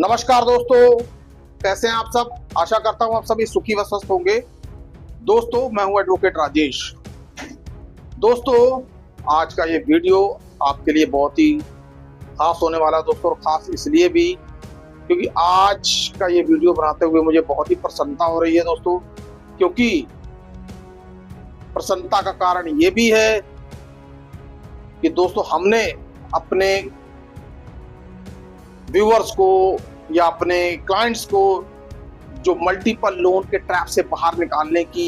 नमस्कार दोस्तों, कैसे हैं आप सब। आशा करता हूं आप सभी सुखी व स्वस्थ होंगे। दोस्तों, मैं हूं एडवोकेट राजेश। दोस्तों, आज का ये वीडियो आपके लिए बहुत ही खास होने वाला है दोस्तों, और खास इसलिए भी क्योंकि आज का ये वीडियो बनाते हुए मुझे बहुत ही प्रसन्नता हो रही है दोस्तों। क्योंकि प्रसन्नता का कारण ये भी है कि दोस्तों हमने अपने व्यूअर्स को या अपने क्लाइंट्स को जो मल्टीपल लोन के ट्रैप से बाहर निकालने की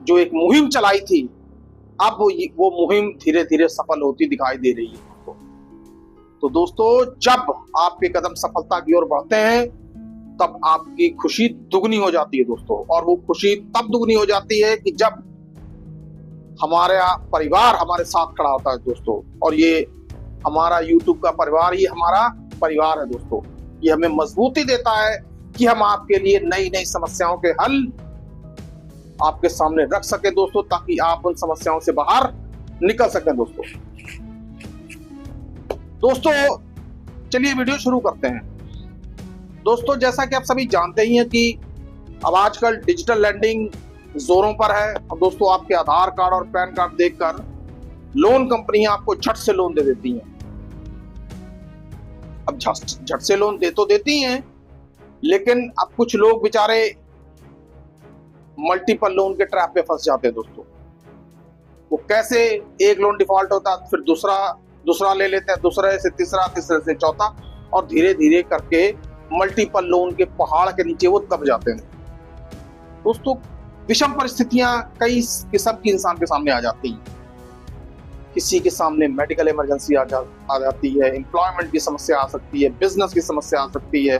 जो एक मुहिम चलाई थी, अब वो मुहिम धीरे धीरे सफल होती दिखाई दे रही है। तो दोस्तों, जब आपके कदम सफलता की ओर बढ़ते हैं तब आपकी खुशी दुगनी हो जाती है दोस्तों। और वो खुशी तब दुगनी हो जाती है कि जब हमारा परिवार हमारे साथ खड़ा होता है दोस्तों। और ये हमारा YouTube का परिवार ही हमारा परिवार है दोस्तों। ये हमें मजबूती देता है कि हम आपके लिए नई नई समस्याओं के हल आपके सामने रख सके दोस्तों, ताकि आप उन समस्याओं से बाहर निकल सकें दोस्तों। दोस्तों, चलिए वीडियो शुरू करते हैं। दोस्तों, जैसा कि आप सभी जानते ही हैं कि अब आजकल डिजिटल लैंडिंग जोरों पर है। और दोस्तों, आपके आधार कार्ड और पैन कार्ड देखकर लोन कंपनियां आपको झट से लोन दे देती हैं। अब झट से लोन दे तो देती हैं, लेकिन अब कुछ लोग बेचारे मल्टीपल लोन के ट्रैप में फंस जाते हैं दोस्तों। वो कैसे, एक लोन डिफॉल्ट होता है, फिर दूसरा ले लेते हैं, दूसरे से तीसरा, तीसरे से चौथा, और धीरे धीरे करके मल्टीपल लोन के पहाड़ के नीचे वो दब जाते हैं दोस्तों। विषम परिस्थितियां कई किस्म की इंसान के सामने आ जाती हैं। किसी के सामने मेडिकल इमरजेंसी आ जाती है, एम्प्लॉयमेंट की समस्या आ सकती है, बिजनेस की समस्या आ सकती है।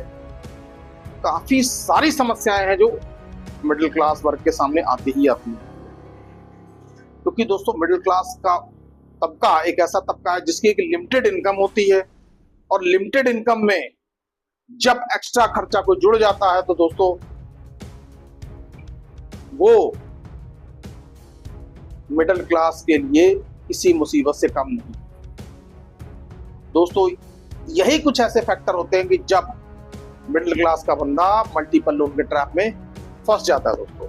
काफी सारी समस्याएं हैं जो मिडिल क्लास वर्ग के सामने आती ही आती है। क्योंकि दोस्तों, मिडिल क्लास का तबका एक ऐसा तबका है जिसकी एक लिमिटेड इनकम होती है, और लिमिटेड इनकम में जब एक्स्ट्रा खर्चा कोई जुड़ जाता है तो दोस्तों वो मिडिल क्लास के लिए किसी मुसीबत से कम नहीं दोस्तों। यही कुछ ऐसे फैक्टर होते हैं कि जब मिडिल क्लास का बंदा मल्टीपल लोन के ट्रैप में फंस जाता है दोस्तों।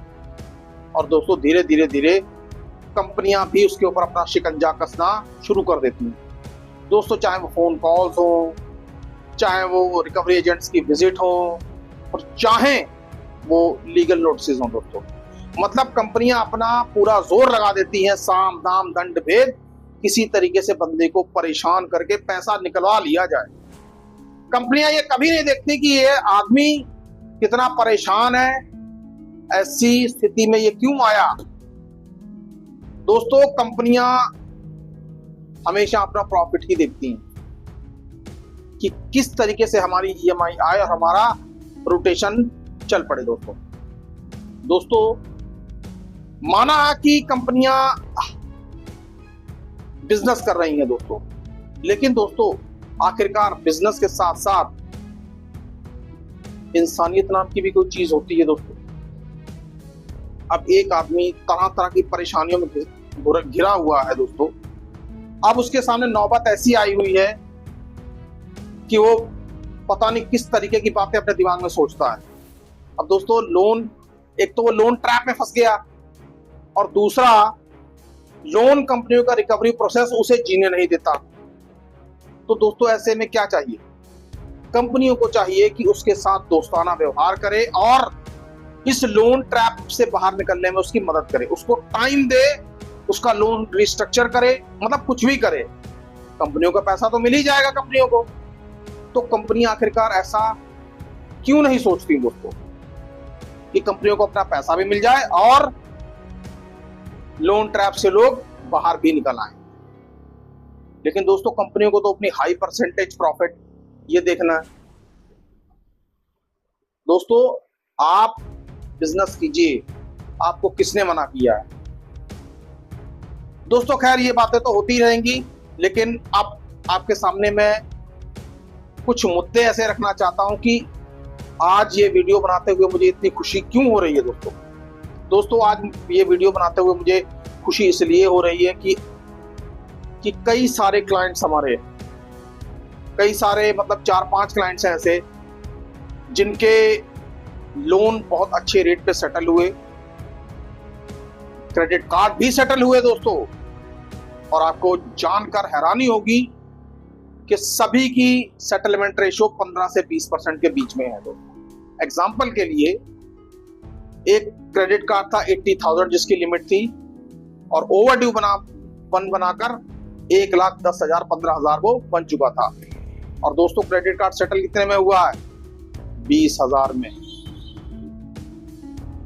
और दोस्तों, धीरे धीरे धीरे कंपनियां भी उसके ऊपर अपना शिकंजा कसना शुरू कर देती हैं दोस्तों। चाहे वो फोन कॉल्स हो, चाहे वो रिकवरी एजेंट्स की विजिट हो, और चाहे वो लीगल नोटिस हो दोस्तों। मतलब कंपनियां अपना पूरा जोर लगा देती हैं, साम दाम दंड भेद, किसी तरीके से बंदे को परेशान करके पैसा निकलवा लिया जाए। कंपनियां ये कभी नहीं देखती कि ये आदमी कितना परेशान है, ऐसी स्थिति में ये क्यों आया। दोस्तों, कंपनियां हमेशा अपना प्रॉफिट ही देखती हैं कि किस तरीके से हमारी EMI आए और हमारा रोटेशन चल पड़े दोस्तों। माना कि कंपनियां बिजनेस कर रही हैं दोस्तों, लेकिन दोस्तों आखिरकार बिजनेस के साथ साथ इंसानियत नाम की भी कोई चीज होती है दोस्तों। अब एक आदमी तरह तरह की परेशानियों में घिरा हुआ है दोस्तों। अब उसके सामने नौबत ऐसी आई हुई है कि वो पता नहीं किस तरीके की बातें अपने दिमाग में सोचता है। अब दोस्तों, एक तो वो लोन ट्रैप में फंस गया, और दूसरा लोन कंपनियों का रिकवरी प्रोसेस उसे जीने नहीं देता। तो दोस्तों, ऐसे में क्या चाहिए? कंपनियों को चाहिए कि उसके साथ दोस्ताना व्यवहार करे और इस लोन ट्रैप से बाहर निकलने में उसकी मदद करे, उसको टाइम दे, उसका लोन रिस्ट्रक्चर करे, मतलब कुछ भी करे। कंपनियों का पैसा तो मिल ही जाएगा कंपनियों को। तो कंपनियां आखिरकार ऐसा क्यों नहीं सोचती दोस्तों कि कंपनियों को अपना पैसा भी मिल जाए और लोन ट्रैप से लोग बाहर भी निकल आए। लेकिन दोस्तों, कंपनियों को तो अपनी हाई परसेंटेज प्रॉफिट ये देखना है दोस्तों। आप बिजनेस कीजिए, आपको किसने मना किया है दोस्तों। खैर, ये बातें तो होती रहेंगी, लेकिन अब आपके सामने मैं कुछ मुद्दे ऐसे रखना चाहता हूं कि आज ये वीडियो बनाते हुए मुझे इतनी खुशी क्यों हो रही है दोस्तों। आज ये वीडियो बनाते हुए मुझे खुशी इसलिए हो रही है कि कई सारे क्लाइंट्स हमारे, कई सारे मतलब 4-5 क्लाइंट्स हैं ऐसे जिनके लोन बहुत अच्छे रेट पे सेटल हुए, क्रेडिट कार्ड भी सेटल हुए दोस्तों। और आपको जानकर हैरानी होगी कि सभी की सेटलमेंट रेशियो 15 से 20% के बीच में है दोस्तों। एग्जाम्पल के लिए एक क्रेडिट कार्ड था 80,000 जिसकी लिमिट थी, और ओवरड्यू बनाकर 1,10,000 15,000 वो बन चुका था। और दोस्तों क्रेडिट कार्ड सेटल कितने में हुआ है? 20,000 में।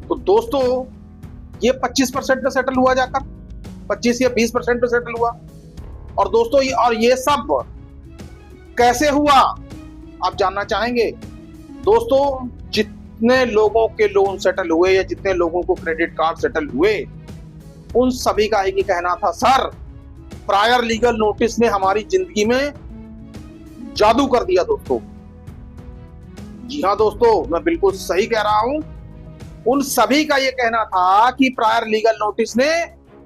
तो दोस्तों ये 25% पे सेटल हुआ, जाकर 25 या 20% पे सेटल हुआ। और दोस्तों ये सब कैसे हुआ आप जानना चाहेंगे? दोस्तों जितने लोगों के लोन सेटल हुए या जितने लोगों को क्रेडिट कार्ड सेटल हुए, उन सभी का एक ही कहना था, सर प्रायर लीगल नोटिस ने हमारी जिंदगी में जादू कर दिया दोस्तों। जी हाँ दोस्तों, मैं बिल्कुल सही कह रहा हूं। उन सभी का यह कहना था कि प्रायर लीगल नोटिस ने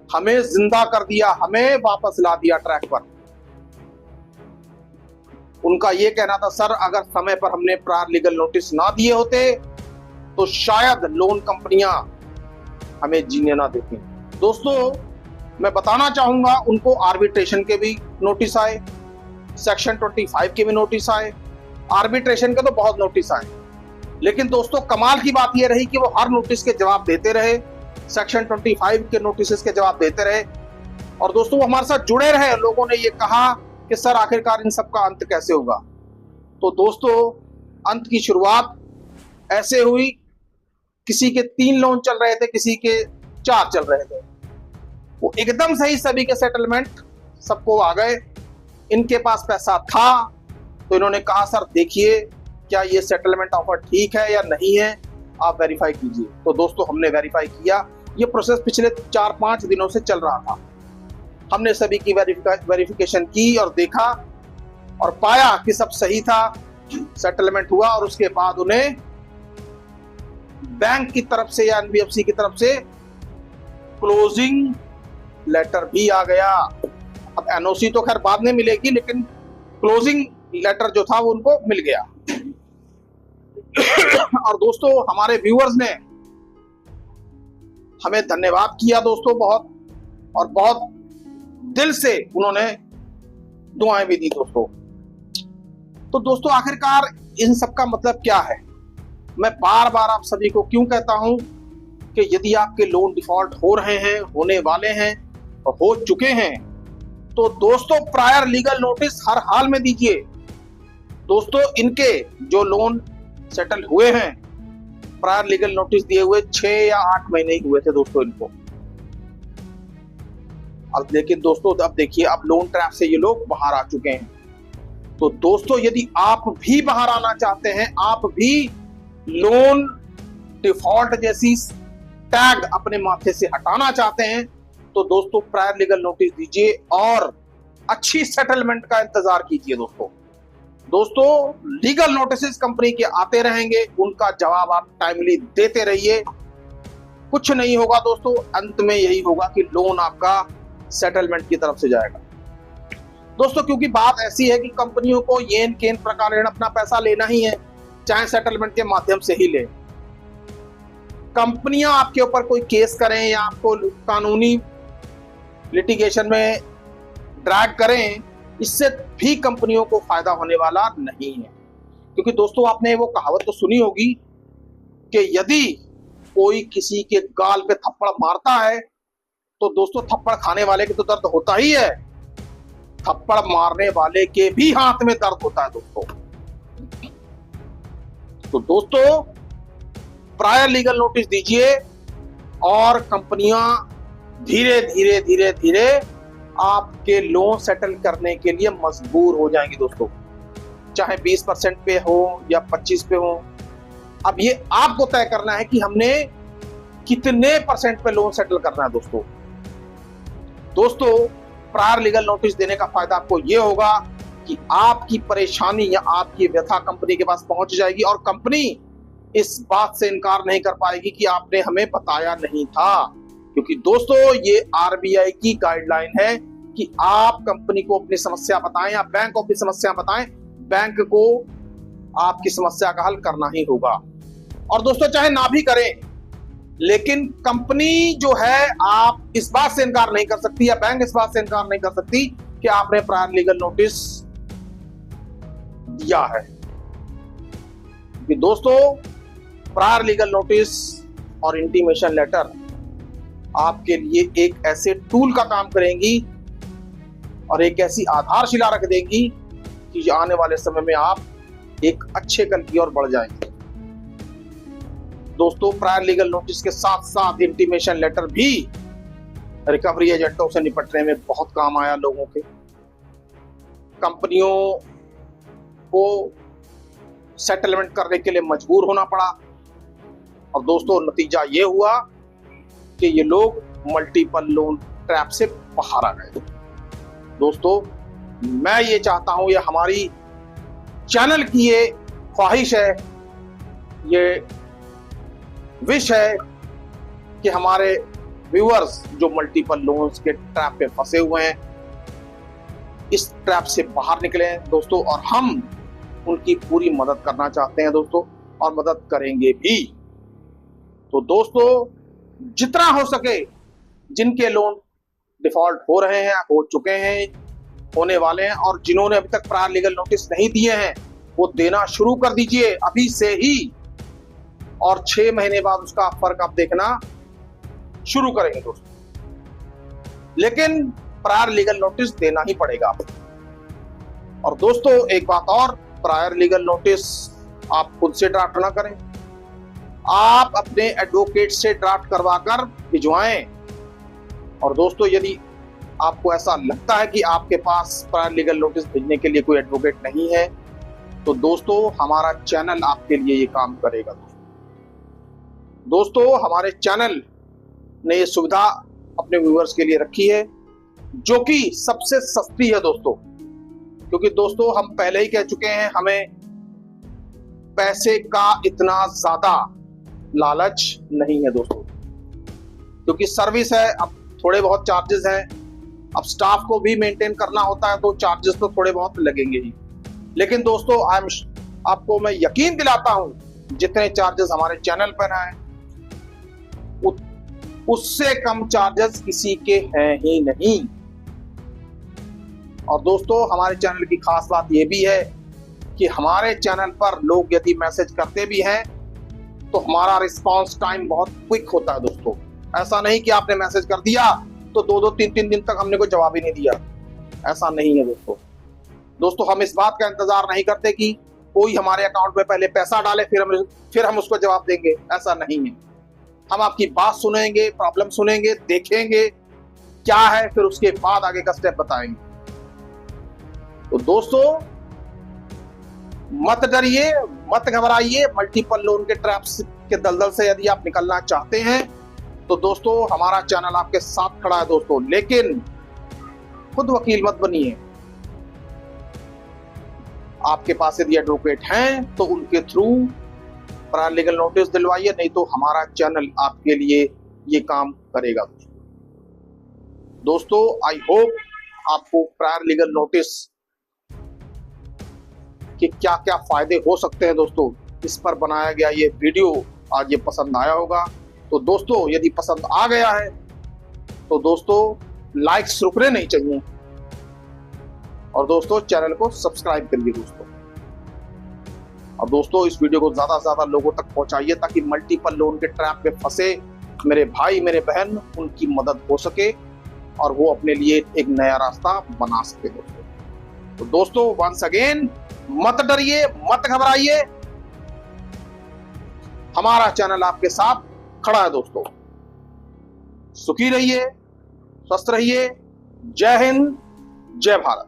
हमें जिंदा कर दिया, हमें वापस ला दिया ट्रैक पर। उनका यह कहना था, सर अगर समय पर हमने प्रायर लीगल नोटिस ना दिए होते तो शायद लोन कंपनियां हमें जीने ना देती। दोस्तों मैं बताना चाहूंगा, उनको आर्बिट्रेशन के भी नोटिस आए, सेक्शन 25 के भी नोटिस आए। आर्बिट्रेशन के तो बहुत नोटिस आए, लेकिन दोस्तों कमाल की बात यह रही कि वो हर नोटिस के जवाब देते रहे, सेक्शन 25 के नोटिस के जवाब देते रहे। और दोस्तों वो हमारे साथ जुड़े रहे। लोगों ने ये कहा कि सर आखिरकार इन सब का अंत कैसे होगा? तो दोस्तों अंत की शुरुआत ऐसे हुई, किसी के 3 लोन चल रहे थे, किसी के 4 चल रहे थे, वो एकदम सही सभी के सेटलमेंट सबको आ गए। इनके पास पैसा था तो इन्होंने कहा, सर देखिए क्या ये सेटलमेंट ऑफर ठीक है या नहीं है, आप वेरीफाई कीजिए। तो दोस्तों हमने वेरीफाई किया। ये प्रोसेस पिछले 4-5 दिनों से चल रहा था। हमने सभी की वेरिफिकेशन की और देखा और पाया कि सब सही था, सेटलमेंट हुआ। और उसके बाद उन्हें बैंक की तरफ से या एनबीएफसी की तरफ से क्लोजिंग लेटर भी आ गया। अब एनओसी तो खैर बाद में मिलेगी, लेकिन क्लोजिंग लेटर जो था वो उनको मिल गया। और दोस्तों हमारे व्यूअर्स ने हमें धन्यवाद किया दोस्तों बहुत, और बहुत दिल से उन्होंने दुआएं भी दी दोस्तों। तो दोस्तों आखिरकार इन सब का मतलब क्या है? मैं बार बार आप सभी को क्यों कहता हूं कि यदि आपके लोन डिफॉल्ट हो रहे हैं, होने वाले हैं, हो चुके हैं, तो दोस्तों प्रायर लीगल नोटिस हर हाल में दीजिए। दोस्तों इनके जो लोन सेटल हुए हैं, प्रायर लीगल नोटिस दिए हुए 6 या 8 महीने ही हुए थे दोस्तों इनको। अब लेकिन दोस्तों अब देखिए, अब लोन ट्रैप से ये लोग बाहर आ चुके हैं। तो दोस्तों यदि आप भी बाहर आना चाहते हैं, आप भी लोन डिफॉल्ट जैसी टैग अपने माथे से हटाना चाहते हैं, तो दोस्तों प्रायर लीगल नोटिस दीजिए और अच्छी सेटलमेंट का इंतजार कीजिए दोस्तों लीगल नोटिस कंपनी के आते रहेंगे, उनका जवाब आप टाइमली देते रहिए। कुछ नहीं होगा दोस्तों, अंत में यही होगा कि लोन आपका सेटलमेंट की तरफ से जाएगा दोस्तों। क्योंकि बात ऐसी है कि कंपनियों को येन केन प्रकार अपना पैसा लेना ही है, चाहे सेटलमेंट के माध्यम से ही ले। कंपनियां आपके ऊपर कोई केस करें या आपको कानूनी लिटिगेशन में ड्रैग करें, इससे भी कंपनियों को फायदा होने वाला नहीं है। क्योंकि दोस्तों आपने वो कहावत तो सुनी होगी कि यदि कोई किसी के गाल पे थप्पड़ मारता है तो दोस्तों थप्पड़ खाने वाले के तो दर्द होता ही है, थप्पड़ मारने वाले के भी हाथ में दर्द होता है दोस्तों। तो दोस्तों प्रायर लीगल नोटिस दीजिए और कंपनियां धीरे धीरे धीरे धीरे आपके लोन सेटल करने के लिए मजबूर हो जाएंगी दोस्तों, चाहे 20% पे हो या 25 पे हो। अब ये आपको तय करना है कि हमने कितने % पे लोन सेटल करना है दोस्तों प्रायर लीगल नोटिस देने का फायदा आपको ये होगा कि आपकी परेशानी या आपकी व्यथा कंपनी के पास पहुंच जाएगी और कंपनी इस बात से इनकार नहीं कर पाएगी कि आपने हमें बताया नहीं था। क्योंकि दोस्तों ये आरबीआई की गाइडलाइन है कि आप कंपनी को अपनी समस्या बताएं या बैंक को अपनी समस्या बताएं, बैंक को आपकी समस्या का हल करना ही होगा। और दोस्तों चाहे ना भी करें, लेकिन कंपनी जो है आप इस बात से इनकार नहीं कर सकती, या बैंक इस बात से इनकार नहीं कर सकती कि आपने प्रायर लीगल नोटिस दिया है। कि दोस्तों प्रायर लीगल नोटिस और इंटीमेशन लेटर आपके लिए एक ऐसे टूल का काम करेंगी और एक ऐसी आधारशिला रख देंगी कि आने वाले समय में आप एक अच्छे कल की ओर बढ़ जाएंगे। दोस्तों प्रायर लीगल नोटिस के साथ साथ इंटीमेशन लेटर भी रिकवरी एजेंटों से निपटने में बहुत काम आया। लोगों के कंपनियों को सेटलमेंट करने के लिए मजबूर होना पड़ा, और दोस्तों नतीजा ये हुआ कि ये लोग मल्टीपल लोन ट्रैप से बाहर आ गए। दोस्तों मैं ये चाहता हूं, ये हमारी चैनल की ये ख्वाहिश है, ये विश है कि हमारे व्यूअर्स जो मल्टीपल लोन्स के ट्रैप पे फंसे हुए हैं, इस ट्रैप से बाहर निकले दोस्तों, और हम उनकी पूरी मदद करना चाहते हैं दोस्तों, और मदद करेंगे भी। तो दोस्तों जितना हो सके, जिनके लोन डिफॉल्ट हो रहे हैं, हो चुके हैं, होने वाले हैं, और जिन्होंने अभी तक प्रायर लीगल नोटिस नहीं दिए हैं, वो देना शुरू कर दीजिए अभी से ही, और 6 महीने बाद उसका फर्क आप देखना शुरू करेंगे दोस्तों। लेकिन प्रायर लीगल नोटिस देना ही पड़ेगा आपको। और दोस्तों एक बात और, प्रायर लीगल नोटिस आप खुद से ड्राफ्ट ना करें, आप अपने एडवोकेट से ड्राफ्ट करवाकर भिजवाएं। और दोस्तों यदि आपको ऐसा लगता है कि आपके पास प्रायर लीगल नोटिस भेजने के लिए कोई एडवोकेट नहीं है, तो दोस्तों हमारा चैनल आपके लिए ये काम करेगा। दोस्तों हमारे चैनल ने ये सुविधा अपने व्यूअर्स के लिए रखी है, जो कि सबसे सस्ती है दोस्तों। क्योंकि दोस्तों हम पहले ही कह चुके हैं, हमें पैसे का इतना ज्यादा लालच नहीं है दोस्तों, क्योंकि सर्विस है, अब थोड़े बहुत चार्जेस हैं, अब स्टाफ को भी मेंटेन करना होता है, तो चार्जेस तो थोड़े बहुत लगेंगे ही। लेकिन दोस्तों आपको मैं यकीन दिलाता हूं, जितने चार्जेस हमारे चैनल पर हैं उससे कम चार्जेस किसी के हैं ही नहीं। और दोस्तों हमारे चैनल की खास बात यह भी है कि हमारे चैनल पर लोग यदि मैसेज करते भी हैं तो हमारा रिस्पांस टाइम बहुत क्विक होता है दोस्तों। ऐसा नहीं कि आपने मैसेज कर दिया तो 2-2, 3-3 दिन तक हमने कोई जवाब ही नहीं दिया, ऐसा नहीं है दोस्तों। दोस्तों हम इस बात का इंतजार नहीं करते कि कोई हमारे अकाउंट में पहले पैसा डाले फिर हम उसको जवाब देंगे, ऐसा नहीं है। हम आपकी बात सुनेंगे, प्रॉब्लम सुनेंगे, देखेंगे क्या है, फिर उसके बाद आगे का स्टेप बताएंगे। तो दोस्तों मत डरिए, मत घबराइए। मल्टीपल लोन के ट्रैप्स के दलदल से यदि आप निकलना चाहते हैं तो दोस्तों हमारा चैनल आपके साथ खड़ा है दोस्तों। लेकिन खुद वकील मत बनिए। आपके पास यदि एडवोकेट हैं तो उनके थ्रू प्रायर लीगल नोटिस दिलवाइए, नहीं तो हमारा चैनल आपके लिए ये काम करेगा दोस्तों। आई होप आपको प्रायर लीगल नोटिस कि क्या क्या फायदे हो सकते हैं दोस्तों, इस पर बनाया गया ये वीडियो आज ये पसंद आया होगा। तो दोस्तों यदि पसंद आ गया है तो दोस्तों लाइक्स रुकने नहीं चाहिए, और दोस्तों चैनल को सब्सक्राइब करिए दोस्तों। और दोस्तों इस वीडियो को ज्यादा से ज्यादा लोगों तक पहुंचाइए, ताकि मल्टीपल लोन के ट्रैप में फंसे मेरे भाई मेरे बहन उनकी मदद हो सके और वो अपने लिए एक नया रास्ता बना सके दोस्तों। तो दोस्तों वंस अगेन मत डरिए, मत घबराइए, हमारा चैनल आपके साथ खड़ा है दोस्तों। सुखी रहिए, स्वस्थ रहिए। जय हिंद, जय भारत।